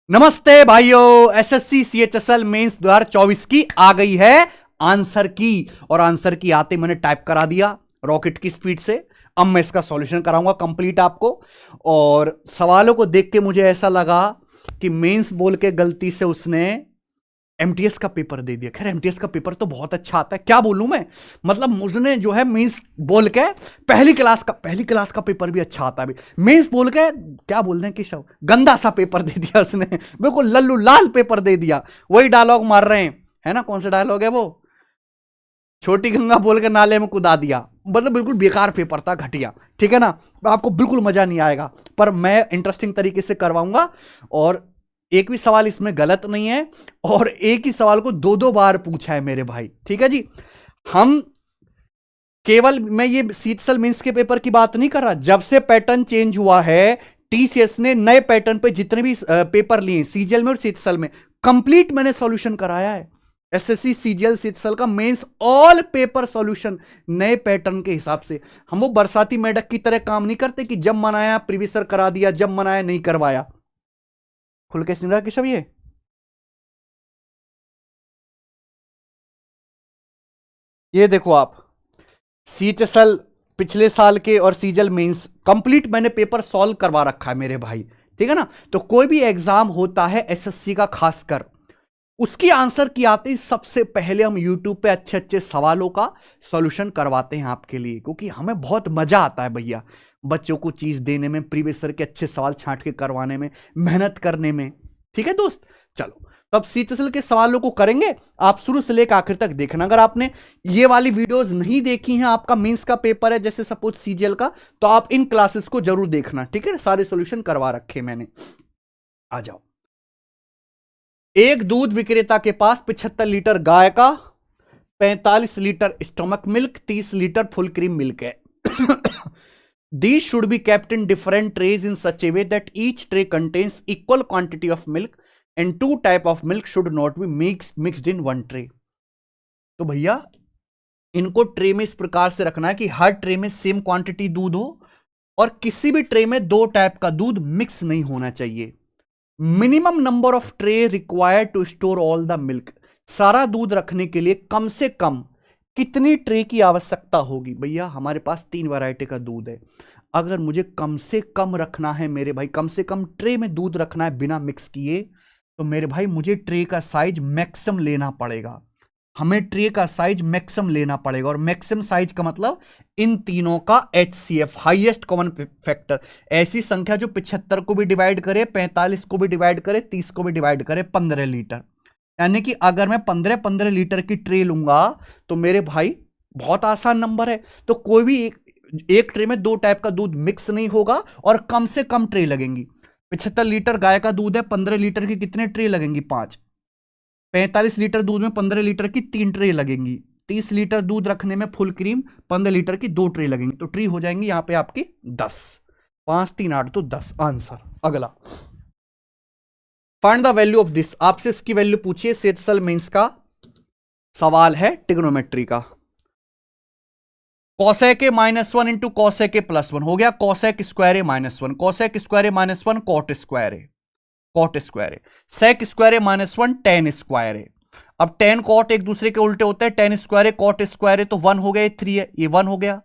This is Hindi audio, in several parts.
नमस्ते भाइयों, एसएससी सीएचएसएल मेंस 2024 की आ गई है आंसर की। और आंसर की आते मैंने टाइप करा दिया रॉकेट की स्पीड से। अब मैं इसका सॉल्यूशन कराऊंगा कंप्लीट आपको। और सवालों को देख के मुझे ऐसा लगा कि मेंस बोल के गलती से उसने एमटीएस का पेपर दे दिया। खैर एमटीएस का पेपर तो बहुत अच्छा आता है, क्या बोलूं मैं। मतलब मुझने जो है मेंस बोल के पहली क्लास का पेपर भी अच्छा आता है। मेंस बोल के क्या बोलते हैं कि शव गंदा सा पेपर दे दिया उसने, बिल्कुल लल्लू लाल पेपर दे दिया। वही डायलॉग मार रहे हैं, है ना। कौन सा डायलॉग है वो, छोटी गंगा बोल के नाले में कूदा दिया। मतलब बिल्कुल बेकार पेपर था, घटिया। ठीक है ना, आपको बिल्कुल मजा नहीं आएगा, पर मैं इंटरेस्टिंग तरीके से करवाऊंगा। और एक भी सवाल इसमें गलत नहीं है, और एक ही सवाल को दो दो बार पूछा है मेरे भाई। ठीक है जी। हम केवल, मैं ये सीटसल मींस के पेपर की बात नहीं कर रहा, जब से पैटर्न चेंज हुआ है टीसीएस ने नए पैटर्न पे जितने भी पेपर लिए सीजीएल में और सीटसल में, कंप्लीट मैंने सॉल्यूशन कराया है। एसएससी सीजीएल सीटसल का मेंस ऑल पेपर सॉल्यूशन नए पैटर्न के हिसाब से। हम वो बरसाती मेढक की तरह काम नहीं करते कि जब मनाया प्रीवियसर करा दिया, जब मनाया नहीं करवाया। खुल के सुन रहा केशव ये देखो आप, सीएचएसएल पिछले साल के और सीजल मेंस कंप्लीट मैंने पेपर सॉल्व करवा रखा है मेरे भाई। ठीक है ना। तो कोई भी एग्जाम होता है एसएससी का खासकर, उसकी आंसर की आते ही सबसे पहले हम यूट्यूब पे अच्छे अच्छे सवालों का सॉल्यूशन करवाते हैं आपके लिए, क्योंकि हमें बहुत मजा आता है भैया बच्चों को चीज देने में, प्रीवियस के अच्छे सवाल छांट के करवाने में, मेहनत करने में। ठीक है दोस्त, चलो। तो अब सीएचएसएल के सवालों को करेंगे। आप शुरू से लेकर आखिर तक देखना। अगर आपने ये वाली वीडियोस नहीं देखी हैं, आपका मींस का पेपर है जैसे सपोज सीजीएल का, तो आप इन क्लासेस को जरूर देखना। ठीक है, सारे सॉल्यूशन करवा रखे मैंने। आ जाओ। एक दूध विक्रेता के पास 75 लीटर गाय का, 45 litre stomach milk, 30 litre full cream milk है। These should be kept in different trays in such a way that each tray contains equal quantity of milk and two type of milk should not be mixed in one tray. तो भैया इनको ट्रे में इस प्रकार से रखना है कि हर ट्रे में सेम क्वांटिटी दूध हो, और किसी भी ट्रे में दो टाइप का दूध मिक्स नहीं होना चाहिए। Minimum number of tray required to store all the milk. सारा दूध रखने के लिए कम से कम कितनी ट्रे की आवश्यकता होगी। भैया हमारे पास 3 वैरायटी का दूध है, अगर मुझे कम से कम रखना है मेरे भाई, कम से कम ट्रे में दूध रखना है बिना मिक्स किए, तो मेरे भाई मुझे ट्रे का साइज मैक्सिमम लेना पड़ेगा। हमें ट्रे का साइज मैक्सिमम लेना पड़ेगा, और मैक्सिमम साइज का मतलब इन तीनों का एचसीएफ, हाईएस्ट कॉमन फैक्टर, ऐसी संख्या जो 75 को भी डिवाइड करे, 45 को भी डिवाइड करे, 30 को भी डिवाइड करे, 15 लीटर। यानी कि अगर मैं 15-15 लीटर की ट्रे लूंगा तो मेरे भाई बहुत आसान नंबर है। तो कोई भी एक ट्रे में दो टाइप का दूध मिक्स नहीं होगा, और कम से कम ट्रे लगेंगी। 75 लीटर गाय का दूध है, 15 लीटर की कितने ट्रे लगेंगी? 5। 45 लीटर दूध में 15 लीटर की 3 ट्रे लगेंगी। 30 लीटर दूध रखने में फुल क्रीम 15 लीटर की 2 ट्रे लगेंगी। तो ट्री हो जाएंगी यहां पे आपकी 10। 5 3 8 तो 10 आंसर। अगला, find the value of this. आपसे इसकी वैल्यू पूछिए। सेटसल मींस का सवाल है ट्रिग्नोमेट्री का। कॉसेक ए -1 इंटू कॉसेक ए +1 हो गया कॉसेक स्क्वायर ए -1, कॉसेक स्क्वायर ए -1 कॉट स्क्वायर ए, कॉट स्क्वायर ए, सेक स्क्वायर ए -1 टेन स्क्वायर ए। अब टेन कॉट एक दूसरे के उल्टे होते हैं, टेन स्क्वायर ए कॉट स्क्वायर ए, तो 1 हो गया, 3 है, ये 1 हो गया।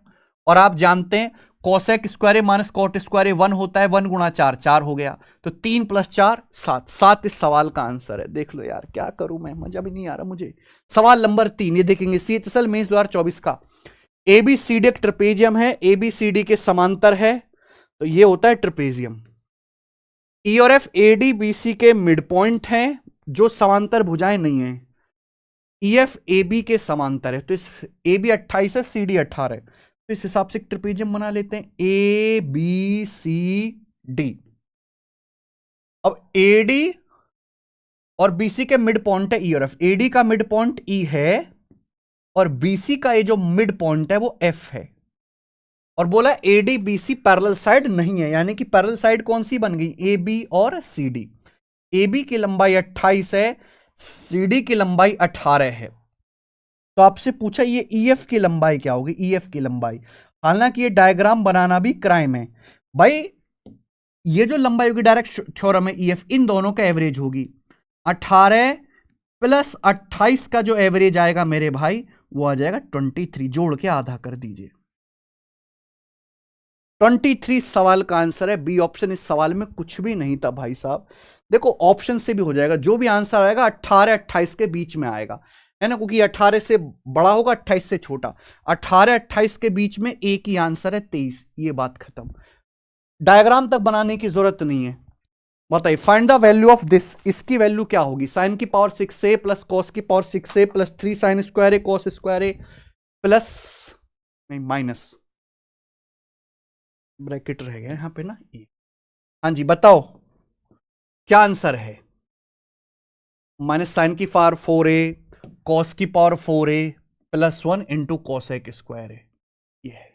और आप जानते हैं कॉसेक स्क्वायर ए माइनस कॉट स्क्वायर ए 1 होता है, 1 गुणा 4 4 हो गया, तो 3 + 4 7। 7 इस सवाल का आंसर है। देख लो यार, क्या करूं मैं, मजा भी नहीं आ रहा मुझे। सवाल नंबर 3 ये देखेंगे, सीएचएसएल मेंस 2024 का। एबीसीडी एक ट्रपेजियम है, एबीसीडी के समांतर है, तो ये होता है ट्रपेजियम। ई और एफ एडी बीसी के मिड पॉइंट हैं जो समांतर भुजाएं नहीं है। ई एफ ए बी के समांतर है, तो इस ए बी 28 है, सी डी 18 है, तो इस हिसाब से ट्रिपेजियम बना लेते हैं ए बी सी डी। अब ए डी और बीसी के मिड पॉइंट है ई और एफ, एडी का मिड पॉइंट ई है, और बीसी का ये जो मिड पॉइंट है वो एफ है। और बोला एडी बीसी पैरेलल साइड नहीं है, यानी कि पैरेलल साइड कौन सी बन गई? ए बी और सी डी। ए बी की लंबाई 28 है, सी डी की लंबाई 18 है। तो आपसे पूछा ये ईएफ की लंबाई क्या होगी? ईएफ की लंबाई, हालांकि ये डायग्राम बनाना भी क्राइम है भाई। ये जो लंबाई होगी डायरेक्ट थ्योरम है ईएफ, इन दोनों का एवरेज होगी 18 प्लस 28 का जो एवरेज आएगा मेरे भाई वो आ जाएगा 23, जोड़ के आधा कर दीजिए। 23 सवाल का आंसर है, बी ऑप्शन इस सवाल में कुछ भी नहीं था भाई साहब। देखो ऑप्शन से भी हो जाएगा, जो भी आंसर आएगा 18-28 के बीच में आएगा, है ना, क्योंकि 18 से बड़ा होगा 28 से छोटा, 18-28 के बीच में एक ही आंसर है 23, ये बात खत्म। डायग्राम तक बनाने की जरूरत नहीं है। बताइए find the value of this, इसकी वैल्यू क्या होगी, साइन की पावर 6a प्लस कॉस की power 6a plus 3 sine square A cos square A plus, नहीं माइनस ब्रैकेट रह गया यहां पे ना ये। हाँ जी बताओ क्या आंसर है, माइनस साइन की पावर 4a कॉस की power 4a plus 1 into cosec square है, ये है।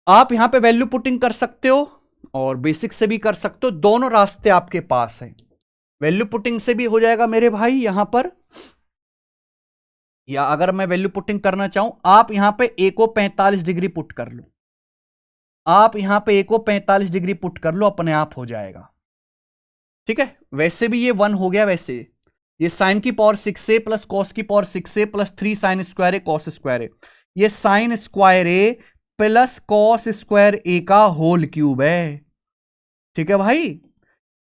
आप यहां पे वैल्यू पुटिंग कर सकते हो और बेसिक से भी कर सकते हो, दोनों रास्ते आपके पास हैं। वैल्यू पुटिंग से भी हो जाएगा मेरे भाई यहां पर, या अगर मैं वैल्यू पुटिंग करना चाहूं, आप यहां पे ए को 45 डिग्री पुट कर लो, आप यहां पे ए को 45 डिग्री पुट कर लो, अपने आप हो जाएगा। ठीक है, वैसे भी ये 1 हो गया, वैसे ये साइन की पावर 6a प्लस कॉस की power 6a plus 3 sine square A cos square A, ये sine square A plus cos square A का होल क्यूब है। ठीक है भाई,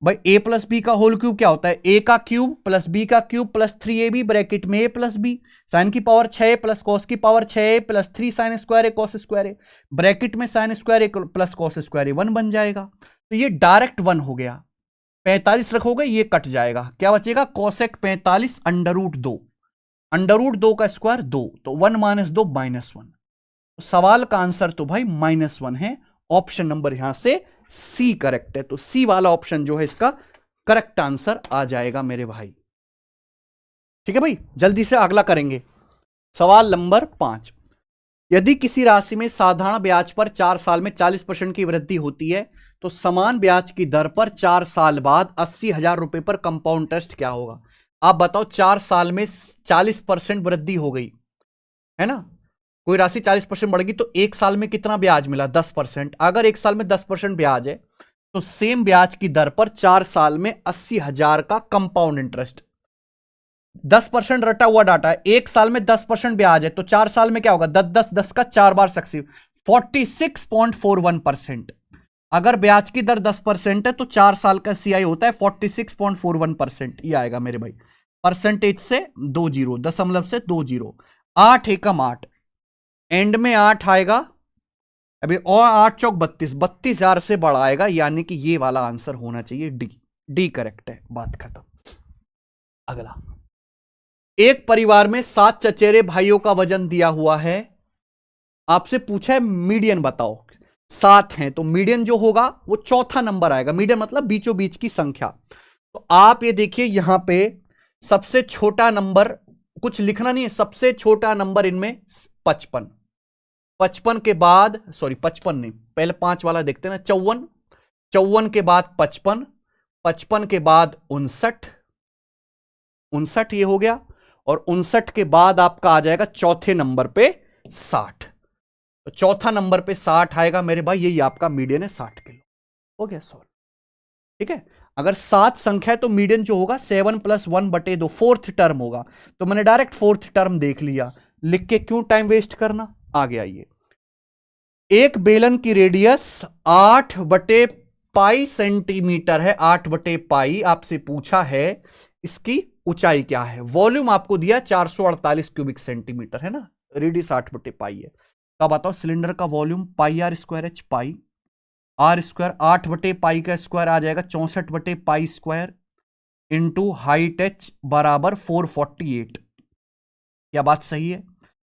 भाई ए प्लस बी का होल क्यूब क्या होता है, ए का क्यूब प्लस बी का क्यूब प्लस 3ab ब्रैकेट में ए प्लस बी, साइन की पावर 6 प्लस कॉस की power 6 plus 3 sine square A cos square A, bracket में sign square A plus cos square ए 1 बन जाएगा। तो ये डायरेक्ट 1 हो गया, 45 रखोगे ये कट जाएगा, क्या बचेगा कॉसेक 45 अंडर रूट 2 का स्क्वायर 2, तो 1 माइनस 2 -1। तो सवाल का आंसर तो भाई -1 है, ऑप्शन नंबर यहां से सी करेक्ट है। तो सी वाला ऑप्शन जो है इसका करेक्ट आंसर आ जाएगा मेरे भाई। ठीक है भाई, जल्दी से अगला करेंगे। सवाल नंबर 5, यदि किसी राशि में साधारण ब्याज पर 4 साल में 40% की वृद्धि होती है तो समान ब्याज की दर पर 4 साल बाद 80,000 रुपए पर कंपाउंड इंटरेस्ट क्या होगा। आप बताओ 4 साल में 40% वृद्धि हो गई है ना, कोई राशि 40% बढ़ गई तो एक साल में कितना ब्याज मिला 10%। अगर एक साल में 10% ब्याज है तो सेम ब्याज की दर पर 4 साल में 80,000 का कंपाउंड इंटरेस्ट, 10% रटा हुआ डाटा है, एक साल में 10% ब्याज है तो 4 साल में क्या होगा 10 का 4 बार सक्सेसिव 46.41%। अगर ब्याज की दर 10% है तो 4 साल का सीआई होता है 46.41%, ये आएगा मेरे भाई। परसेंटेज से 20, दशमलव से 20, 8 एकम 8, एंड में 8 आएगा अभी, और 8 चौक 32,000 से बड़ा आएगा, यानी कि ये वाला आंसर होना चाहिए डी करेक्ट है, बात खत्म। अगला, एक परिवार में 7 चचेरे भाइयों का वजन दिया हुआ है, आपसे पूछा है मीडियन बताओ, 7 हैं तो मीडियन जो होगा वो चौथा नंबर आएगा, मीडियन मतलब बीचों बीच की संख्या। तो आप ये देखिए यहां पे सबसे छोटा नंबर, कुछ लिखना नहीं है, सबसे छोटा नंबर इनमें 55, 55 के बाद, सॉरी 55 नहीं, पहले 5 वाला देखते हैं ना, 54, 54 के बाद 55, 55 के बाद 59, 59 ये हो गया, और 59 के बाद आपका आ जाएगा चौथे नंबर पे 60, तो चौथा नंबर पे 60 आएगा मेरे भाई, यही आपका मीडियन है 60 किलो, हो गया सॉल्व। ठीक है, अगर 7 संख्या है तो मीडियन जो होगा 7 + 1/2 फोर्थ टर्म होगा, तो मैंने डायरेक्ट फोर्थ टर्म देख लिया, लिख के क्यों टाइम वेस्ट करना, आगे आइए। एक बेलन की रेडियस 8/π सेंटीमीटर है, 8/π, आपसे पूछा है इसकी ऊंचाई क्या है, वॉल्यूम आपको दिया 448 क्यूबिक सेंटीमीटर है ना, रेडियस 8/π है, तो आप बताओ सिलेंडर का वॉल्यूम πr²h, पाई r स्क्वायर 8/π का स्क्वायर आ जाएगा 64/π² इंटू हाइट h बराबर 448, क्या बात सही है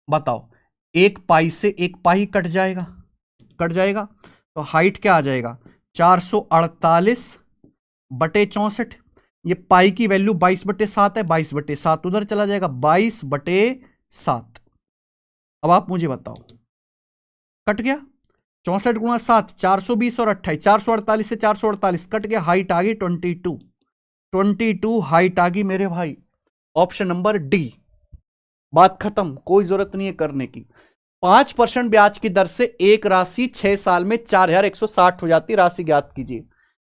बताओ, एक पाई से एक पाई कट जाएगा, तो हाइट क्या आ जाएगा 448/64, ये पाई की वैल्यू 22/7 है, 22/7 उधर चला जाएगा 22/7। अब आप मुझे बताओ कट गया, 64 गुणा 7 420 और 28, 448 से 448 कट गया, हाइट आ गई 22 हाइट आ गई मेरे भाई, ऑप्शन नंबर डी, बात खत्म, कोई जरूरत नहीं है करने की। 5% ब्याज की दर से एक राशि 6 साल में 4160 हो जाती है। राशि ज्ञात कीजिए।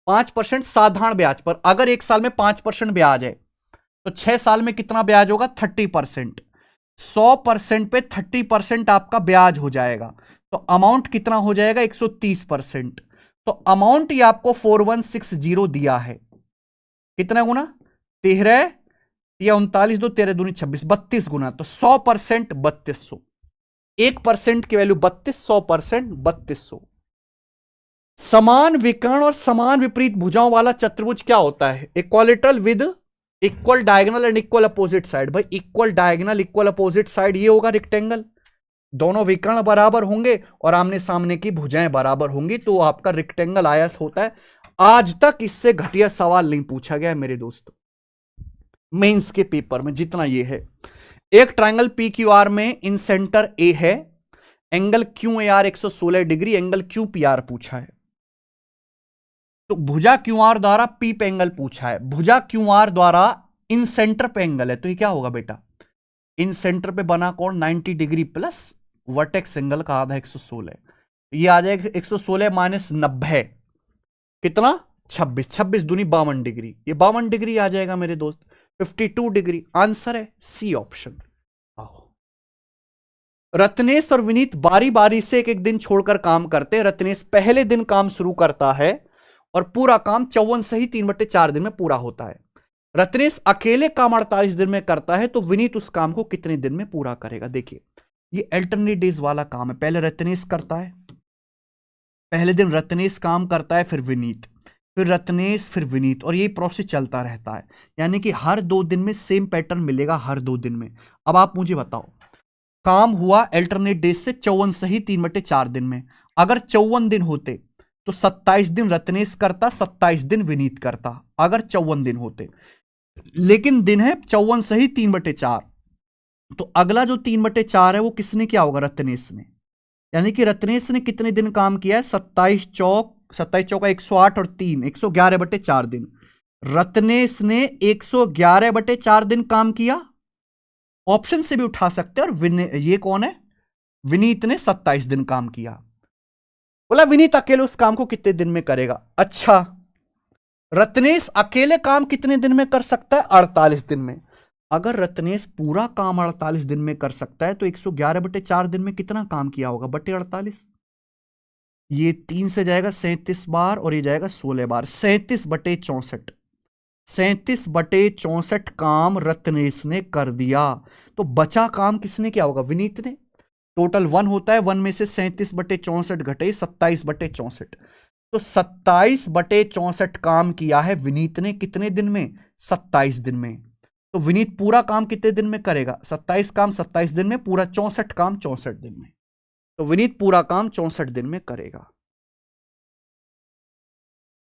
5% साधारण ब्याज पर, अगर एक साल में 5% ब्याज है तो 6 साल में कितना ब्याज होगा? 30%। 100% पे 30% आपका ब्याज हो जाएगा, तो अमाउंट कितना हो जाएगा? 130%। तो अमाउंट ये आपको 4160 दिया है। कितना गुना? 13 या 39 दो 13 दूनी 26, 32 गुना। तो 100% 3200। 1% की वैल्यू 32, 100% 3200। समान विकर्ण और समान विपरीत भुजाओं वाला चतुर्भुज क्या होता है? Equilateral with equal diagonal and equal opposite side. भाई equal diagonal equal opposite side ये होगा रेक्टेंगल। दोनों विकर्ण बराबर होंगे और आमने सामने की भुजाएं बराबर होंगी, तो आपका रेक्टेंगल आयत होता है। आज तक इससे घटिया सवाल नहीं पूछा गया मेरे दोस्तों मेंस के पेपर में, जितना ये है। एक ट्रायंगल पी क्यू आर में इन सेंटर ए है, angle Q A R 116 degree, angle Q P R पूछा है। तो भुजा क्यू आर द्वारा पी पे एंगल पूछा है, भुजा क्यू आर द्वारा इन सेंटर पे एंगल है, तो ये क्या होगा बेटा? इन सेंटर पे बना कोण 90 डिग्री प्लस वर्टेक्स एंगल का आधा 116, ये आ जाएगा 116 माइनस 90, कितना? 26। 26 दूनी 52 डिग्री, ये 52 डिग्री आ जाएगा मेरे दोस्त, 52 डिग्री। आंसर है सी ऑप्शन। आओ, रत्नेश और विनीत बारी बारी से एक एक दिन छोड़कर काम करते हैं। रत्नेश पहले दिन काम शुरू करता है और पूरा काम 54 सही 3/4 दिन में पूरा होता है। रत्नेश अकेले काम 48 दिन में करता है, तो विनीत उस काम को कितने दिन में पूरा करेगा? देखिए ये अल्टरनेट डेज वाला काम है। पहले रत्नेश करता है, पहले दिन रत्नेश काम करता है, फिर विनीत, फिर रत्नेश, फिर विनीत, और ये प्रोसेस चलता रहता है। यानी कि हर 2 दिन में सेम पैटर्न मिलेगा, हर 2 दिन में। अब आप मुझे बताओ, काम हुआ अल्टरनेट डेज से 54 सही 3/4 दिन में। अगर 54 दिन होते तो 27 दिन रत्नेश करता, 27 दिन विनीत करता, अगर 54 दिन होते। लेकिन दिन है 54 सही 3/4, तो अगला जो 3/4 है वो किसने किया होगा? रत्नेश ने। यानी कि रत्नेश ने कितने दिन काम किया है? 27 चौक 108 और 3 111/4 दिन। रत्नेश ने 111/4 दिन काम किया। ऑप्शन से भी उठा सकते हैं। और ये कौन है? विनीत ने 27 दिन काम किया। बोला विनीत अकेले उस काम को कितने दिन में करेगा? अच्छा, रत्नेश अकेले काम कितने दिन में कर सकता है? 48 दिन में। अगर रत्नेश पूरा काम 48 दिन में कर सकता है, तो 111/4 दिन में कितना काम किया होगा? बटे 48। ये 3 से जाएगा 37 बार और ये जाएगा 16 बार, 37/64। 37/64 काम रत्नेश ने कर दिया। तो बचा काम किसने किया होगा? विनीत ने। टोटल 1 होता है, 1 में से 37/64 घटे 27/64, तो 27/64 काम किया है विनीत ने। कितने दिन में? 27 दिन में। तो विनीत पूरा काम कितने दिन में करेगा? 27 काम 27 दिन में, पूरा 64 काम 64 दिन में। तो विनीत पूरा काम 64 दिन में करेगा।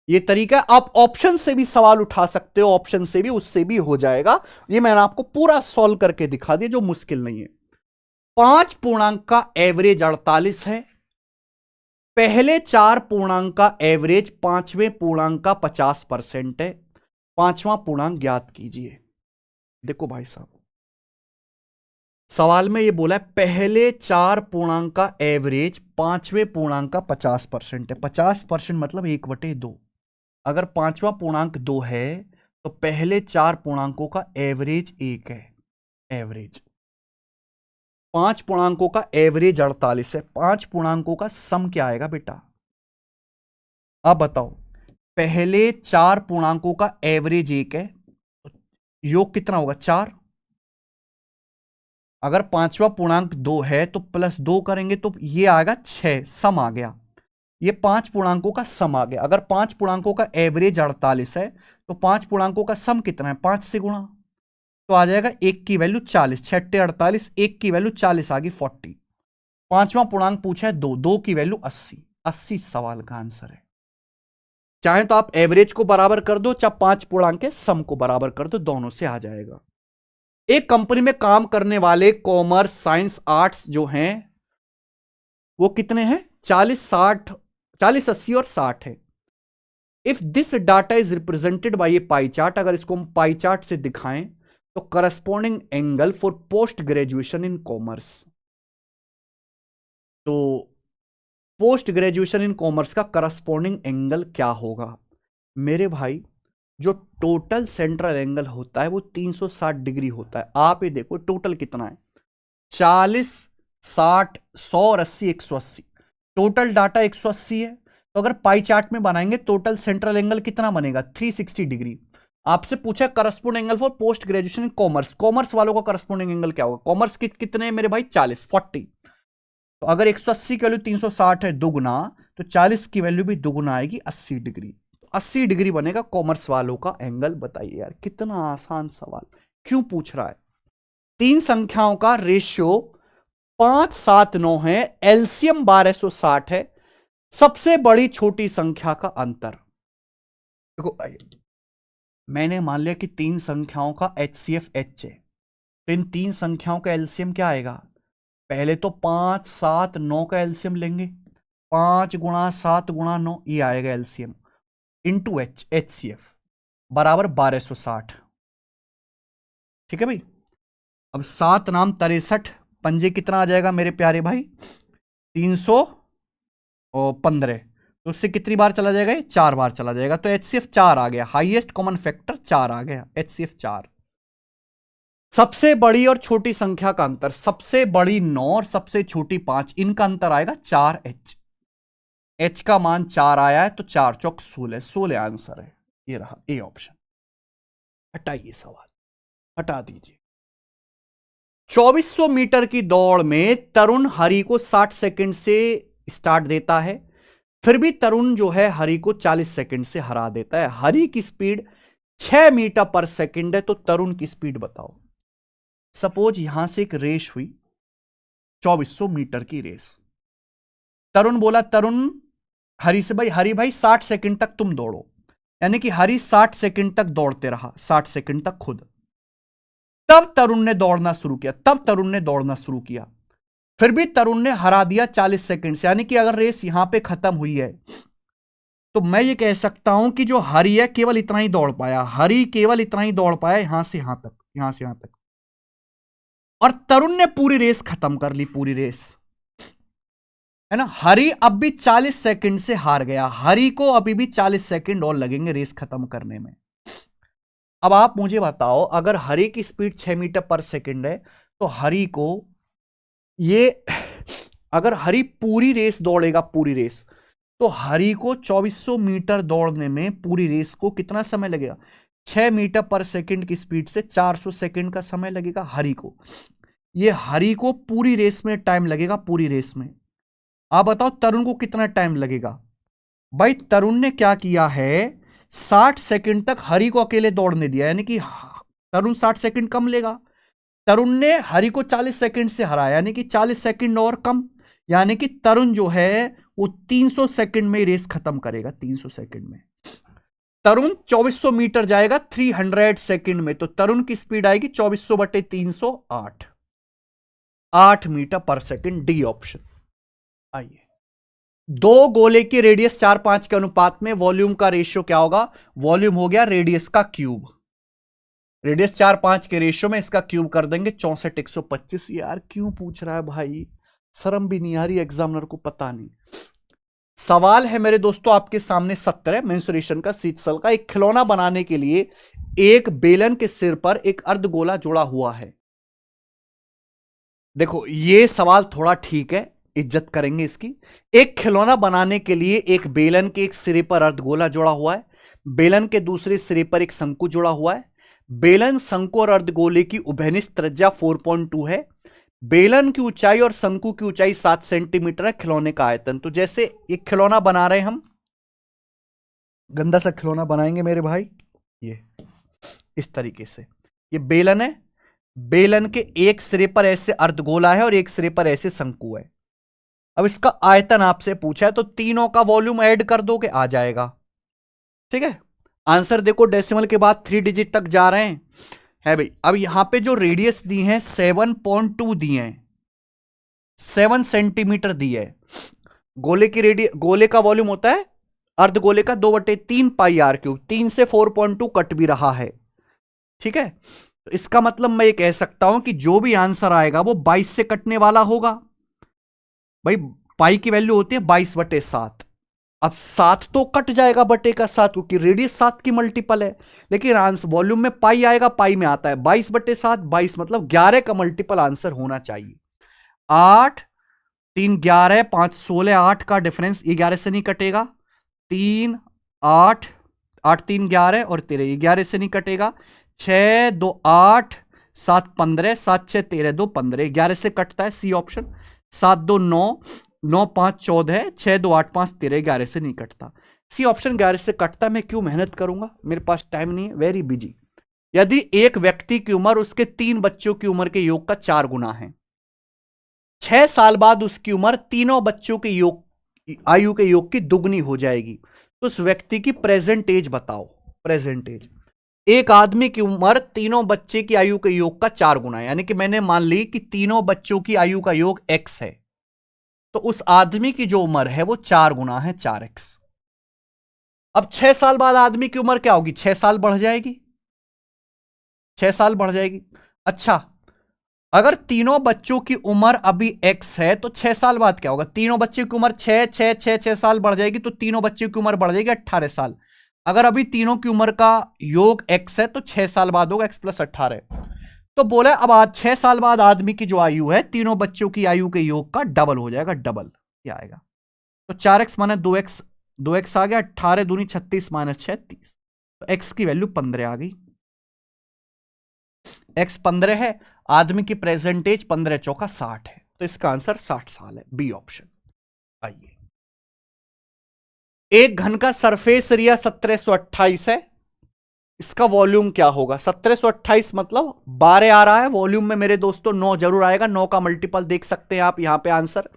ये तरीका आप ऑप्शन से भी सवाल उठा सकते हो, ऑप्शन से भी, उससे भी हो जाएगा। ये मैंने आपको पूरा सॉल्व करके दिखा दिया, जो मुश्किल नहीं है। 5 पूर्णांक का एवरेज 48 है। पहले 4 पूर्णांक का एवरेज 5वें पूर्णांक का 50% है। 5वां पूर्णांक ज्ञात कीजिए। देखो भाई साहब, सवाल में ये बोला है पहले 4 पूर्णांक का एवरेज 5वें पूर्णांक का 50% है। 50% मतलब 1/2। अगर 5वां पूर्णांक 2 है तो पहले 4 पूर्णांकों का एवरेज 1 है। एवरेज 5 पूर्णांकों का एवरेज 48 है। 5 पूर्णांकों का सम क्या आएगा बेटा? अब बताओ, पहले 4 पूर्णांकों का एवरेज 1 है, योग कितना होगा? 4। अगर 5वां पूर्णांक 2 है तो +2 करेंगे तो ये आएगा 6, सम आ गया। ये 5 पूर्णांकों का सम आ गया। अगर 5 पूर्णांकों का एवरेज 48 है तो 5 पूर्णांकों का सम कितना है? 5 से गुणा, तो आ जाएगा 1 की वैल्यू 40, 6 48, 1 की वैल्यू 40 आ गई 40। 5वां पूर्णांक पूछा है 2, 2 की वैल्यू 80। 80 सवाल का आंसर है। चाहे तो आप एवरेज को बराबर कर दो, चाहे 5 पूर्णांक के सम को बराबर कर दो, दोनों से आ जाएगा। एक कंपनी में काम करने वाले कॉमर्स, साइंस, आर्ट्स जो हैं वो कितने हैं? 40, 60, 40, 80 और 60 है। If this data is represented by A pie chart, अगर इसको हम पाई चार्ट से दिखाएं तो corresponding angle for post graduation in commerce, तो पोस्ट ग्रेजुएशन इन कॉमर्स का करस्पॉन्डिंग एंगल क्या होगा मेरे भाई? जो टोटल सेंट्रल एंगल होता है वो 360 डिग्री होता है। आप ये देखो टोटल कितना है, 40, 60, 100 और 80, 180। टोटल डाटा 180 है, तो अगर पाई चार्ट में बनाएंगे टोटल सेंट्रल एंगल कितना बनेगा? 360 डिग्री। आपसे पूछा corresponding angle for post graduation in commerce, commerce वालों का करस्पॉन्डिंग एंगल क्या होगा? कॉमर्स कितने मेरे भाई? 40, 40। तो अगर 180 की वैल्यू 360 है दुगुना, तो 40 की वैल्यू भी दुगुना आएगी, 80 डिग्री। 80 डिग्री बनेगा कॉमर्स वालों का एंगल। बताइए यार कितना आसान सवाल, क्यों पूछ रहा है? तीन संख्याओं का रेशियो 579 है, एलसीएम 1260 है, सबसे बड़ी छोटी संख्या का अंतर। देखो मैंने मान लिया कि तीन संख्याओं का HCF H है, तो इन तीन संख्याओं का एलसीएम क्या आएगा? पहले तो 5, 7, 9 का एलसीएम लेंगे, 5 गुणा 7 गुणा 9 ये आएगा एलसीएम, इंटू HCF बराबर 1260। ठीक है भाई। अब 7 नाम 63 पंजे कितना आ जाएगा मेरे प्यारे भाई? 315। तो उससे कितनी बार चला जाएगा? 4 बार चला जाएगा, तो HCF 4 आ गया, हाईएस्ट कॉमन फैक्टर 4 आ गया, HCF 4। सबसे बड़ी और छोटी संख्या का अंतर, सबसे बड़ी 9 और सबसे छोटी 5, इनका अंतर आएगा 4H। H का मान 4 आया है, तो 4 चौक 16, 16 आंसर है। ये रहा ए ऑप्शन। हटाइए सवाल, हटा दीजिए। 2400 मीटर की दौड़ में तरुण हरि को 60 सेकंड से स्टार्ट देता है, फिर भी तरुण जो है हरि को 40 सेकंड से हरा देता है। हरि की स्पीड 6 मीटर पर सेकंड है, तो तरुण की स्पीड बताओ। सपोज यहां से एक रेस हुई, 2400 मीटर की रेस। तरुण बोला, तरुण हरि से, भाई हरि भाई 60 सेकंड तक तुम दौड़ो, यानी कि हरि 60 सेकंड तक दौड़ते रहा, 60 सेकंड तक खुद। तब तरुण ने दौड़ना शुरू किया, फिर भी तरुण ने हरा दिया 40 सेकंड से, यानी कि अगर रेस यहां पे खत्म हुई है तो मैं ये कह सकता हूं कि जो हरि है केवल इतना ही दौड़ पाया, हरि केवल इतना ही दौड़ पाया, यहां से यहां तक, यहां से यहां तक, और तरुण ने पूरी रेस खत्म कर ली, पूरी रेस, है ना। हरि अब भी 40 सेकंड से हार गया, हरि को अभी भी 40 सेकंड और लगेंगे रेस खत्म करने में। अब आप मुझे बताओ, अगर हरि की स्पीड 6 मीटर पर सेकंड है, तो हरि को ये, अगर हरि पूरी रेस दौड़ेगा, पूरी रेस, तो हरि को 2400 मीटर दौड़ने में पूरी रेस को कितना समय लगेगा? 6 मीटर पर सेकंड की स्पीड से 400 सेकंड का समय लगेगा हरि को। ये हरि को पूरी रेस में टाइम लगेगा, पूरी रेस में। आप बताओ तरुण को कितना टाइम लगेगा? भाई तरुण ने क्या किया है, 60 सेकंड तक हरि को अकेले दौड़ने दिया, यानी कि तरुण 60 सेकंड कम लेगा। तरुण ने हरि को 40 सेकंड से हराया, यानी कि 40 सेकंड और कम, यानी कि तरुण जो है वो 300 सेकंड में रेस खत्म करेगा, 300 सेकंड में। तरुण 2400 मीटर जाएगा 300 सेकंड में, तो तरुण की स्पीड आएगी 2400 बटे 308, 8 मीटर पर सेकंड, डी ऑप्शन। आइए, दो गोले की रेडियस 4:5 के अनुपात में वॉल्यूम का रेशियो क्या होगा? वॉल्यूम हो गया रेडियस का क्यूब, रेडियस 4:5 के रेशियो में इसका क्यूब कर देंगे 64, 125। यार क्यों पूछ रहा है भाई, शर्म भी नहीं आ रही एग्जामिनर को, पता नहीं। सवाल है मेरे दोस्तों आपके सामने 17 मेंसुरेशन का, शीतल का। एक खिलौना बनाने के लिए एक बेलन के सिर पर एक अर्धगोला जुड़ा हुआ है। देखो ये सवाल थोड़ा ठीक है, इज्जत करेंगे इसकी। एक खिलौना बनाने के लिए एक बेलन के एक सिरे पर अर्धगोला जुड़ा हुआ है, बेलन के दूसरे सिरे पर एक शंकु जुड़ा हुआ है। बेलन, शंकु और अर्धगोले की उभयनिष्ठ त्रिज्या 4.2 है। बेलन की ऊंचाई और शंकु की ऊंचाई 7 सेंटीमीटर है। खिलौने का आयतन, तो जैसे एक खिलौना बना रहे हैं हम, गंदा सा खिलौना बनाएंगे मेरे भाई, ये इस तरीके से। ये बेलन है, बेलन के एक सिरे पर ऐसे अर्धगोला है और एक सिरे पर ऐसे शंकु है। अब इसका आयतन आपसे पूछा है, तो तीनों का वॉल्यूम ऐड कर दोगे, आ जाएगा। ठीक है, आंसर देखो डेसिमल के बाद 3 डिजिट तक जा रहे हैं, है भाई। अब यहां पे जो रेडियस दी है 7.2 दी है, 7 सेंटीमीटर दी है। गोले की रेडियस, गोले का वॉल्यूम होता है अर्धगोले का 2/3 पाई आर क्यूब, 3 से 4.2 कट भी रहा है। ठीक है, तो इसका मतलब मैं ये कह सकता हूं कि जो भी आंसर आएगा वो 22 से कटने वाला होगा। भाई पाई की वैल्यू होती है 22/7। अब 7 तो कट जाएगा बटे का 7, क्योंकि रेडियस 7 की मल्टीपल है, लेकिन आंसर वॉल्यूम में पाई आएगा, पाई में आता है 22/7, 22 मतलब 11 का मल्टीपल आंसर होना चाहिए। 8 3 11 5 16, 8 का डिफरेंस, ये 11 से नहीं कटेगा, 3 8 8 3 11 और 13, ये 11 से नहीं कटेगा, 6 2 8 7 15, 7 6 13 2 15, 11 से कटता है, सी ऑप्शन। 7 2 9 9 5 14, 6 2 8 5 13, 11 से नहीं कटता, सी ऑप्शन 11 से कटता। मैं क्यों मेहनत करूंगा, मेरे पास टाइम नहीं है, वेरी बिजी। यदि एक व्यक्ति की उम्र उसके 3 बच्चों की उम्र के योग का 4 गुना है, 6 साल बाद उसकी उम्र तीनों बच्चों के योग आयु के योग की दुगनी हो जाएगी, तो उस व्यक्ति की प्रेजेंट एज बताओ। प्रेजेंट एज, एक आदमी की उम्र तीनों बच्चे की आयु के योग का 4 गुना है, यानी कि मैंने मान ली कि तीनों बच्चों की आयु का योग x है, तो उस आदमी की जो उम्र है वो 4 गुना है 4x। अब 6 साल बाद आदमी की उम्र क्या होगी, 6 साल बढ़ जाएगी, 6 साल बढ़ जाएगी। अच्छा, अगर तीनों बच्चों की उम्र अभी x है तो 6 साल बाद क्या होगा, तीनों बच्चों की उम्र 6 साल बढ़ जाएगी, तो तीनों बच्चों की उम्र बढ़ जाएगी 18 साल। अगर अभी तीनों की उम्र का योग x है तो 6 साल बाद होगा x + 18। तो बोला अब आज 6 साल बाद आदमी की जो आयु है तीनों बच्चों की आयु के योग का डबल हो जाएगा, डबल क्या आएगा, तो 4x माने 2x, 2x आ गया, 18 दूनी 36 माइनस 6 30, तो x की वैल्यू 15 आ गई। x 15 है, आदमी की प्रेजेंटेज 15 चौका 60 है, तो इसका आंसर 60 साल है, बी ऑप्शन। आइए, एक घन का सरफेस एरिया 1728 है, इसका वॉल्यूम क्या होगा, 1728 मतलब 12 आ रहा है, वॉल्यूम में मेरे दोस्तों 9 जरूर आएगा, 9 का मल्टीपल देख सकते हैं आप, यहां पे आंसर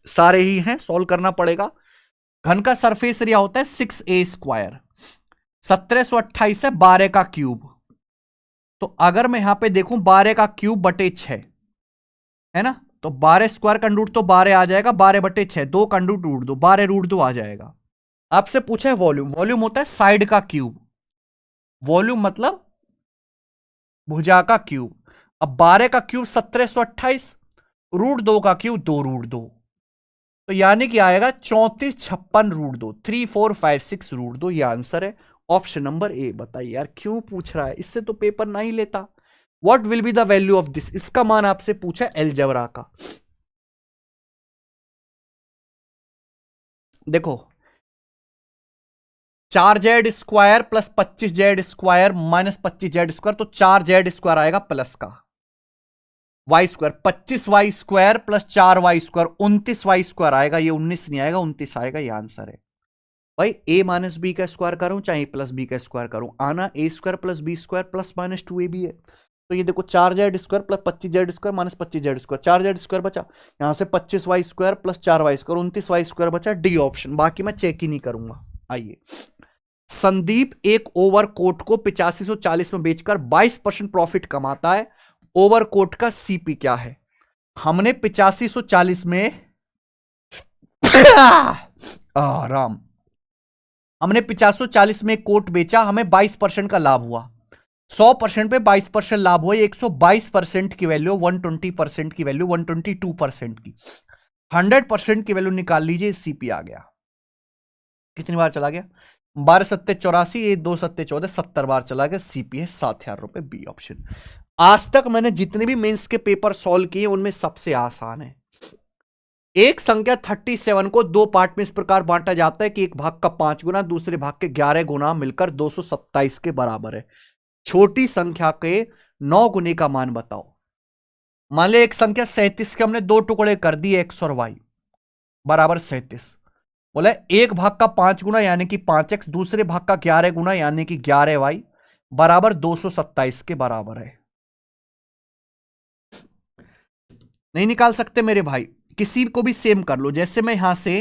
सारे ही हैं, सॉल्व करना पड़ेगा। घन का सरफेस एरिया होता है 6a², 1728 है 12 का क्यूब, तो अगर मैं यहां पे देखूं 12 का क्यूब बटे 6 है ना, तो 12 स्क्वायर का रूट तो 12 आ जाएगा, 12/6, 2 का रूट 2, 12√2 आ जाएगा। आपसे पूछा है वॉल्यूम, वॉल्यूम होता है साइड का क्यूब, वॉल्यूम मतलब भुजा का क्यूब। अब 12 का क्यूब 1728, √2 का क्यूब 2√2, तो यानी कि आएगा 34 56 √2, 3 4 5 6 √2, ये आंसर है ऑप्शन नंबर ए। बताइए यार क्यों पूछ रहा है, इससे तो पेपर नहीं लेता। What will be the value of this, इसका मान आपसे पूछा एलजेब्रा का। देखो 4z² + 25z² - 25z², तो 4z² आएगा प्लस का, y², 25y² + 4y², 29y² आएगा, ये 19 नहीं आएगा 29 आएगा, ये आंसर है। भाई a - b का स्क्वायर करूं चाहे a + b का स्क्वायर करूं, आना a² + b² + -2ab है, तो ये देखो 4z² + 25z² - 25z², 4z² बचा, यहां से 25y² + 4y², 29y² बचा, डी ऑप्शन, बाकी मैं चेक ही नहीं करूंगा। आइए, संदीप एक ओवरकोट को 8540 में बेचकर 22% प्रॉफिट कमाता है, ओवरकोट का सीपी क्या है। हमने 8540 में राम, हमने 8540 में कोट बेचा, हमें 22% का लाभ हुआ, 100% पे 22% लाभ हुआ, 122% की वैल्यू, 120% की वैल्यू, 122% की, 100% की वैल्यू निकाल लीजिए, सीपी आ गया। कितनी बार चला गया, 12 सत्ते 84, 2 सत्ते 14, 70 बार चला गया, सीपी है 7,000 रुपए, बी ऑप्शन। आज तक मैंने जितने भी मेंस के पेपर सॉल्व किए उनमें सबसे आसान है। एक संख्या 37 को 2 पार्ट में इस प्रकार बांटा जाता है कि एक भाग का 5 गुना, दूसरे भाग के 11 गुना मिलकर 227 के बराबर है। छोटी संख्या के 9 गुने का मान बताओ। मान ले एक संख्या 37 के हमने 2 टुकड़े कर दिए, x और y बराबर 37, बोले एक भाग का 5 गुना यानी कि 5x, दूसरे भाग का 11 गुना यानी कि 11y बराबर 227 के बराबर है। नहीं निकाल सकते मेरे भाई, किसी को भी सेम कर लो, जैसे मैं यहां से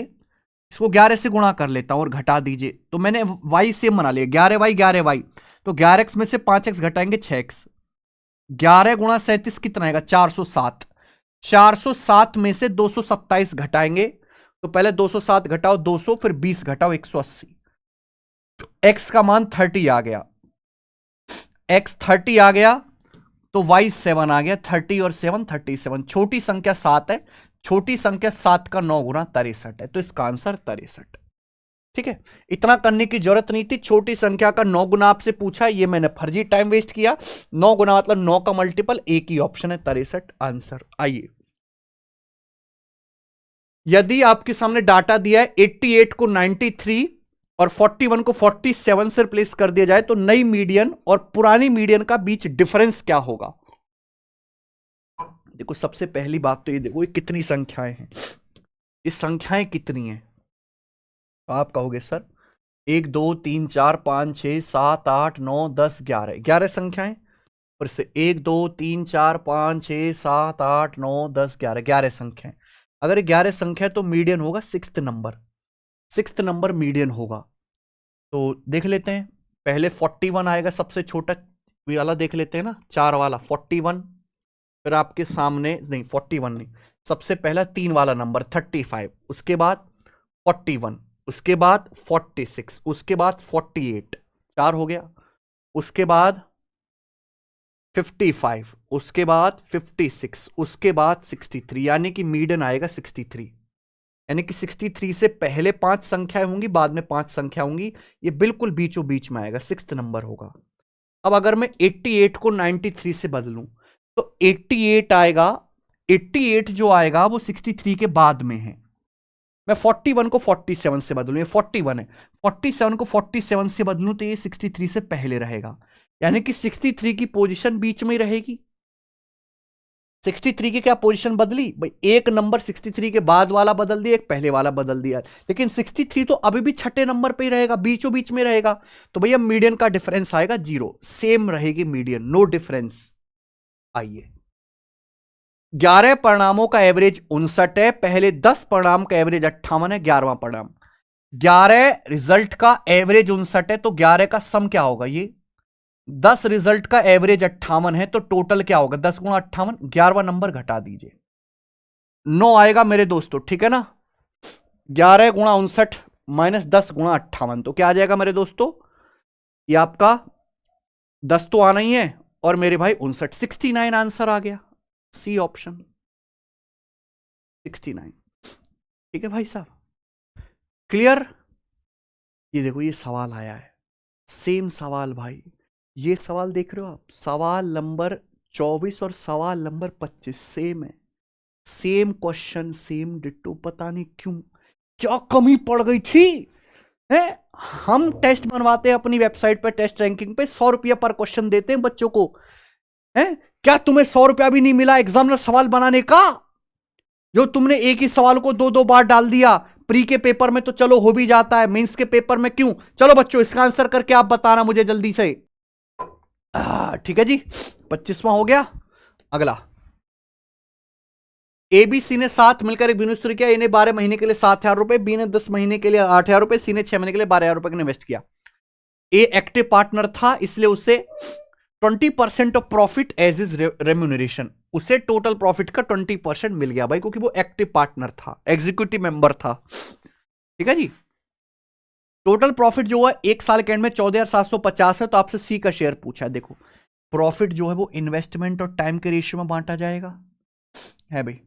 इसको 11 से गुणा कर लेता हूं और घटा दीजिए, तो मैंने y सेम बना लिया, 11y 11y, तो 11x में से 5x घटाएंगे 6x, 11 गुणा 37 कितना आएगा 407, 407 में से 227 घटाएंगे, तो पहले 207 घटाओ 200, फिर 20 घटाओ 180, तो x का मान 30 आ गया, x 30 आ गया, तो वाई 7 आ गया, 30 और 7 37। छोटी संख्या 7 है, छोटी संख्या 7 का 9 गुना 63 है, तो इसका आंसर 63। ठीक है, इतना करने की जरूरत नहीं थी। छोटी संख्या का 9 गुना आपसे पूछा, ये मैंने फर्जी टाइम वेस्ट किया। 9 गुना मतलब 9 का मल्टीपल, एक ही ऑप्शन है 63 आंसर। आइए, यदि आपके सामने डाटा दिया है 88 को 93 और 41 को 47 से रिप्लेस कर दिया जाए तो नई मीडियन और पुरानी मीडियन का बीच डिफरेंस क्या होगा? देखो, सबसे पहली बात तो ये देखो, ये कितनी संख्याएं हैं, ये संख्याएं कितनी हैं? तो आप कहोगे सर 1 2 3 4 5 6 7 8 9 10 11, 11 संख्याएं। फिर से 1 2 3 4 5 6 7 8 9 10 11, 11 संख्याएं। अगर 11 संख्या है तो मीडियन होगा 6th number, 6th number median होगा। तो देख लेते हैं, पहले 41 आएगा सबसे छोटा वाला, देख लेते हैं ना, 4 वाला 41। फिर आपके सामने नहीं 41 नहीं, सबसे पहला 3 वाला नंबर 35, उसके बाद 41, उसके बाद 46, उसके बाद 48, 4 हो गया। उसके बाद 55, उसके बाद 56, उसके बाद 63, यानी कि मीडियन आएगा 63। यानी कि 63 से पहले 5 संख्याएं होंगी, बाद में 5 संख्या होंगी, ये बिल्कुल बीचों बीच में आएगा, 6th नंबर होगा। अब अगर मैं 88 को 93 से बदलूं तो 88 आएगा, 88 जो आएगा वो 63 के बाद में है। मैं 41 को 47 से बदलूं, ये 41 है, 47 को 47 से बदलूं तो ये 63 से पहले रहेगा, यानी कि 63 की पोजीशन बीच में ही रहेगी। 63 की क्या पोजीशन बदली भाई? एक नंबर 63 के बाद वाला बदल दिया, एक पहले वाला बदल दिया, लेकिन 63 तो अभी भी छठे नंबर पे ही रहेगा, बीचों बीच में रहेगा। तो भैया मीडियन का डिफरेंस आएगा 0, सेम रहेगी मीडियन, नो डिफरेंस। आइए, 11 परिणामों का एवरेज 59 है, पहले 10 परिणाम का एवरेज 58 है, 11वां परिणाम। 11 रिजल्ट का एवरेज 59 है, तो 11 का सम क्या होगा? ये 10 रिजल्ट का एवरेज 58 है, तो टोटल क्या होगा? 10 गुणा 58, 11वां नंबर घटा दीजिए, 9 आएगा मेरे दोस्तों, ठीक है ना। 11 गुणा 59 माइनस 10 गुणा 58, तो क्या आ जाएगा मेरे दोस्तों? ये आपका 10 तो आना ही है, और मेरे भाई 59, 69 आंसर आ गया, सी ऑप्शन 69। ठीक है भाई साहब, क्लियर? ये देखो, ये सवाल आया है, सेम सवाल भाई, ये सवाल देख रहे हो आप, सवाल नंबर 24 और सवाल नंबर 25 सेम है, सेम क्वेश्चन, सेम डिट्टो। पता नहीं क्यों, क्या कमी पड़ गई थी है? हम टेस्ट बनवाते हैं अपनी वेबसाइट पर, टेस्ट रैंकिंग पे 100 रुपया पर क्वेश्चन देते हैं बच्चों को, है? क्या तुम्हें 100 रुपया भी नहीं मिला एग्जामिनर सवाल बनाने का? जो तुमने एक ही सवाल को 2-2 बार डाल दिया। प्री के पेपर में तो चलो हो भी जाता है, मेंस के पेपर में क्यों? चलो बच्चों, इसका आंसर करके आप बताना मुझे जल्दी से। ठीक है जी, 25वां हो गया। अगला, एबीसी ने 7 मिलकर एक बिजनेस शुरू किया। ए ने 12 महीने के लिए 7,000 रुपए, बी ने 10 महीने के लिए 8,000 रुपए, सी ने 6 महीने के लिए 12,000 रुपए का इन्वेस्ट किया। ए एक्टिव पार्टनर था, इसलिए उसे 20% of profit as is remuneration, उसे टोटल प्रॉफिट का 20% मिल गया भाई, क्योंकि वो एक्टिव पार्टनर था, एग्जीक्यूटिव मेंबर था। ठीक है जी, टोटल प्रॉफिट जो है एक साल के एंड में 14,750 है। तो आपसे सी का शेयर पूछा है। देखो, प्रॉफिट जो है वो इन्वेस्टमेंट और टाइम के रेशियो में बांटा जाएगा, है भाई।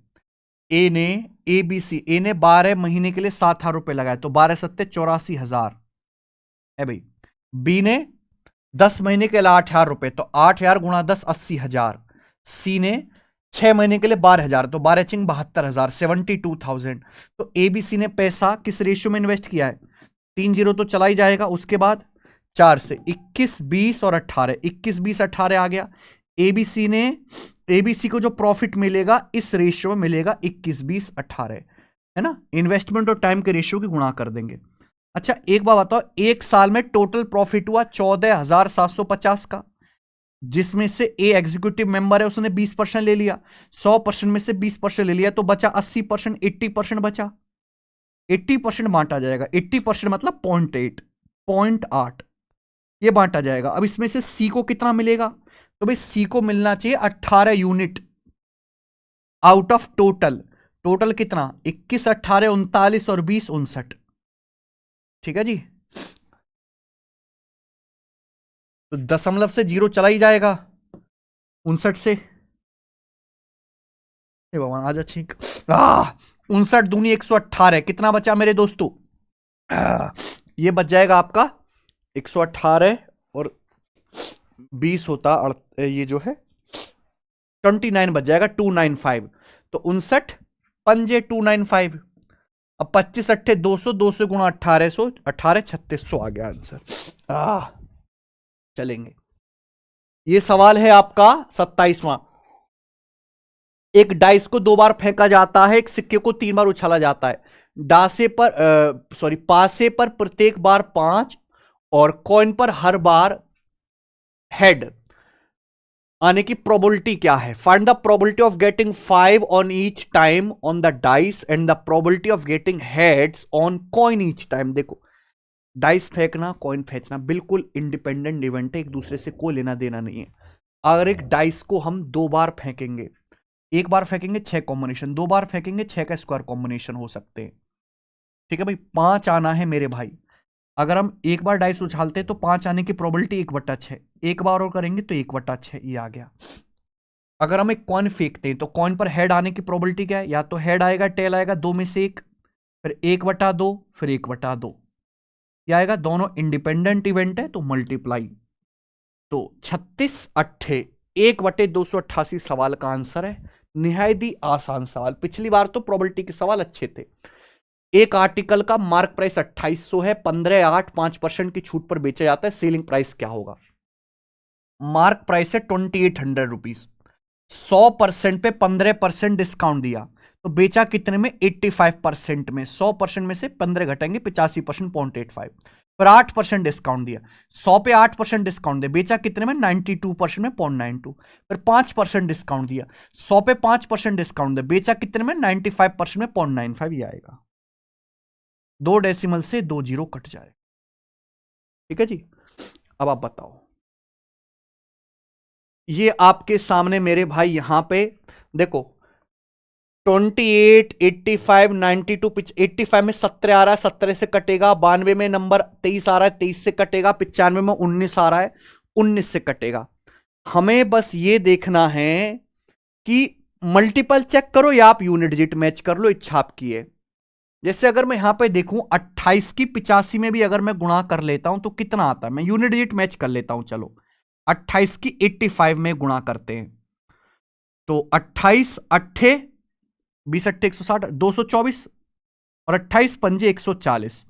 ए ने एबीसी, ए ने 12 महीने के लिए 7,000 रुपए लगाए, तो 12 सत्ते 84,000 है भाई। बी ने 10 महीने के लिए 8,000 रुपए, तो 8,000 गुणा 10 80,000। सी ने 6 महीने के लिए 12,000, तो 12 चिंग 72,000, 72,000। तो एबीसी ने पैसा किस रेशियो में इन्वेस्ट किया है? 3 जीरो तो चला ही जाएगा, उसके बाद 4 से 21 20 और 18, 21 20 18 आ गया। एबीसी को जो प्रॉफिट मिलेगा इस रेशियो में मिलेगा 21 20 18, है ना। इन्वेस्टमेंट और टाइम के रेशियो की गुणा कर देंगे। अच्छा एक बात बताओ, एक साल में टोटल प्रॉफिट हुआ 14,750 का, जिसमें से ए एग्जीक्यूटिव मेंबर है, उसने 20% ले लिया, 100% में से 20% ले लिया, तो बचा 80%, 80% बचा, 80% बांटा जाएगा। 80% मतलब 0.8 ये बांटा जाएगा। अब इसमें से सी को कितना मिलेगा? तो भाई सी को मिलना चाहिए 18 unit out of total. Total कितना? 21 18 39 और 20 59। ठीक है जी, तो दशमलव से जीरो चला ही जाएगा, 59 से, हे भगवान आजा ठीक, 59 दूनी 118, कितना बचा मेरे दोस्तों? ये बच जाएगा आपका 118 और 20 होता ये जो है 29 बच जाएगा 295। तो 59 पंजे 295। अब 25 अट्ठे 200, 200 गुणा 1800, 18 3600 आ गया आंसर। चलेंगे, ये सवाल है आपका 27वां। एक डाइस को 2 बार फेंका जाता है, एक सिक्के को 3 बार उछाला जाता है। डासे पर पासे पर प्रत्येक बार 5 और कॉइन पर हर बार हेड आने की प्रोबेबिलिटी क्या है? Find the probability of getting 5 on each time on the dice and the probability of getting heads on coin each time. देखो, डाइस फेंकना, कॉइन फेंकना बिल्कुल इंडिपेंडेंट इवेंट है, एक दूसरे से कोई लेना देना नहीं है। अगर एक डाइस को हम 2 बार फेंकेंगे, एक बार फेंकेंगे 6 कॉम्बिनेशन, 2 बार फेंकेंगे 6 का स्क्वायर कॉम्बिनेशन हो सकते हैं। ठीक है भाई, 5 आना है मेरे भाई। अगर हम एक बार डाइस उछालते हैं तो 5 आने की प्रोबेबिलिटी 1/6, एक बार और करेंगे तो 1/6, ये आ गया। अगर हम एक कॉइन फेंकते हैं तो कॉइन पर हेड आने की प्रोबेबिलिटी क्या है? या तो हेड आएगा, टेल आएगा, 2 में से 1, फिर 1/2, फिर 1/2, यह आएगा। दोनों इंडिपेंडेंट इवेंट है तो मल्टीप्लाई। तो 36 अट्ठे 1/288 सवाल का आंसर है। निहायत ही आसान सवाल। पिछली बार तो प्रोबेबिलिटी के सवाल अच्छे थे। एक आर्टिकल का मार्क प्राइस 2800 है, 15/8 5% की छूट पर बेचा जाता है, सेलिंग प्राइस क्या होगा? मार्क प्राइस है 2800 रुपीज, 100% पे 15% डिस्काउंट दिया तो बेचा कितने में? 85% में। 100% में से 15 घटाएंगे, 85%, 0.85। फिर 8% डिस्काउंट दिया, 100 पे 8% डिस्काउंट दिया, बेचा कितने में? 92% में, 0.92। फिर 5% डिस्काउंट दिया, 100 पे 5% डिस्काउंट दिया, बेचा कितने में? 95% में, 0.95। ये आएगा। 2 डेसिमल से 2 जीरो कट जाए। ठीक है जी, अब आप बताओ। ये आपके सामने मेरे भाई यहां पे देखो, 28, 85, 92, 85 में 17 आ रहा है, 17 से कटेगा। 92 में नंबर 23 आ रहा है, 23 से कटेगा। 95 में 19 आ रहा है, 19 से कटेगा। हमें बस ये देखना है कि मल्टीपल चेक करो या आप यूनिट डिजिट मैच कर लो, इच्छा आपकी है। जैसे अगर मैं यहां पे देखूं 28 की 85 में भी अगर मैं गुणा कर लेता हूं तो कितना आता है? मैं यूनिट डिजिट मैच कर लेता हूं। चलो 28 की 85 में गुणा करते हैं तो 28 अट्ठे 20 अट्ठे 160, 224 और 28 पंजे 140।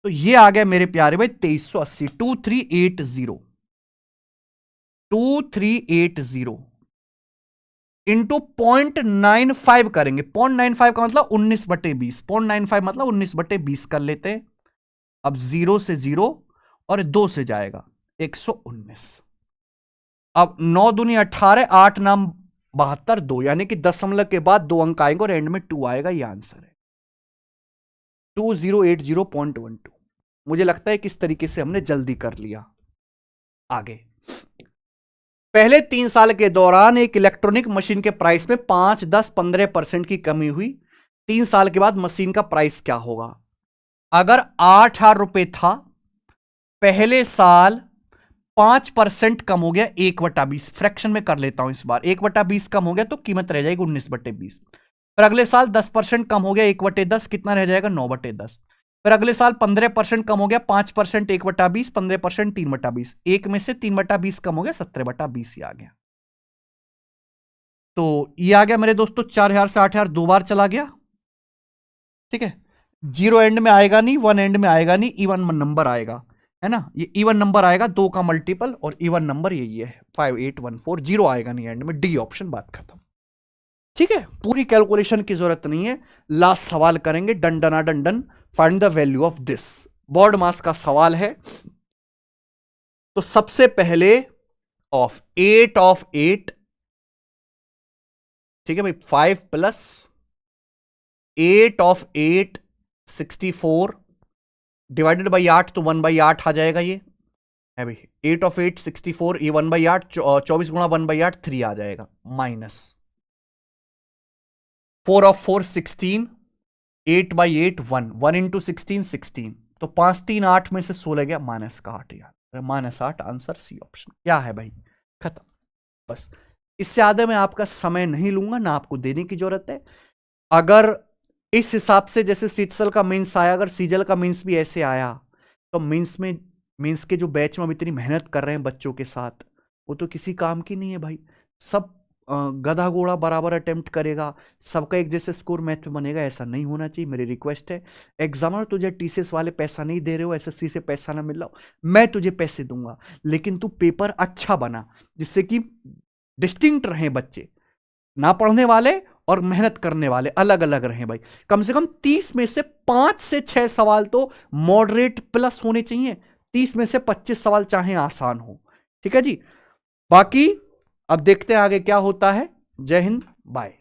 तो ये आ गया मेरे प्यारे भाई 2380। 2380 2380 इंटू 0.95 करेंगे। 0.95 का मतलब 19/20, 0.95 मतलब 19/20 कर लेते हैं। अब 0 से 0 और 2 से जाएगा 119। अब 9 दूनी 18, 8 नाम 72, 2 यानी कि दशमलव के बाद 2 अंक आएंगे और एंड में 2 आएगा। ये आंसर है 2080.12। मुझे लगता है कि इस तरीके से हमने जल्दी कर लिया। आगे, पहले 3 साल के दौरान एक इलेक्ट्रॉनिक मशीन के प्राइस में 5, 10, 15% की कमी हुई। 3 साल के बाद मशीन का प्राइस क्या होगा? अगर 8,000 रुपए था, पहले साल 5% कम हो गया, 1/20। फ्रैक्शन में कर लेता हूं इस बार, 1/20 कम हो गया तो कीमत रह जाएगी 19/20। फिर अगले साल 10% कम हो गया, 1/10, कितना रह जाएगा? 9/10। फिर अगले साल 15% कम हो गया, 5% 1/20, 15% 3/20। एक में से 3/20 कम हो गया, 17/20 आ गया। तो ये आ गया मेरे दोस्तों 4,000 से 8,000 2 बार चला गया। ठीक है, 0 एंड में आएगा नहीं, 1 एंड में आएगा नहीं, इवन नंबर आएगा, है ना? ये इवन नंबर आएगा, 2 का मल्टीपल, और इवन नंबर यही है 5814। 0 आएगा नहीं एंड में, डी ऑप्शन, बात खत्म। ठीक है, पूरी कैलकुलेशन की जरूरत नहीं है। लास्ट सवाल करेंगे, डंडना डंडन, find the value of this. Board मास का सवाल है। तो सबसे पहले ऑफ 8, ठीक है भाई, 5 प्लस 8 64 डिवाइडेड बाई 8, तो 1/8 आ जाएगा। ये है भाई 8 64, ये 1/8, 24 गुणा 1/8 3 आ जाएगा, माइनस 4 16, 8/8 1, 1 इंटू 16 16, तो 5 3 8 में से 16 गया, -8 यार, -8 आंसर सी ऑप्शन। क्या है भाई? खत्म, बस इससे ज्यादा मैं आपका समय नहीं लूंगा, ना आपको देने की जरूरत है। अगर इस हिसाब से जैसे सीटसल का मेंस आया, अगर सीजल का मेंस भी ऐसे आया, तो मेंस के जो बैच में हम इतनी मेहनत कर रहे हैं बच्चों के साथ, वो तो किसी काम की नहीं है भाई। सब गधा घोड़ा बराबर अटेम्प्ट करेगा, सबका एक जैसे स्कोर मैथ में बनेगा, ऐसा नहीं होना चाहिए। मेरी रिक्वेस्ट है, एग्जामर तुझे टीसीएस वाले पैसा नहीं दे रहे हो, एसएससी से पैसा ना मिल रहा हो, मैं तुझे पैसे दूंगा, लेकिन तू पेपर अच्छा बना, जिससे कि डिस्टिंक्ट रहे बच्चे, ना पढ़ने वाले और मेहनत करने वाले अलग अलग रहे भाई। कम से कम 30 में से 5 से 6 सवाल तो मॉडरेट प्लस होने चाहिए, 30 में से 25 सवाल चाहे आसान हो। ठीक है जी, बाकी अब देखते हैं आगे क्या होता है। जय हिंद, बाय।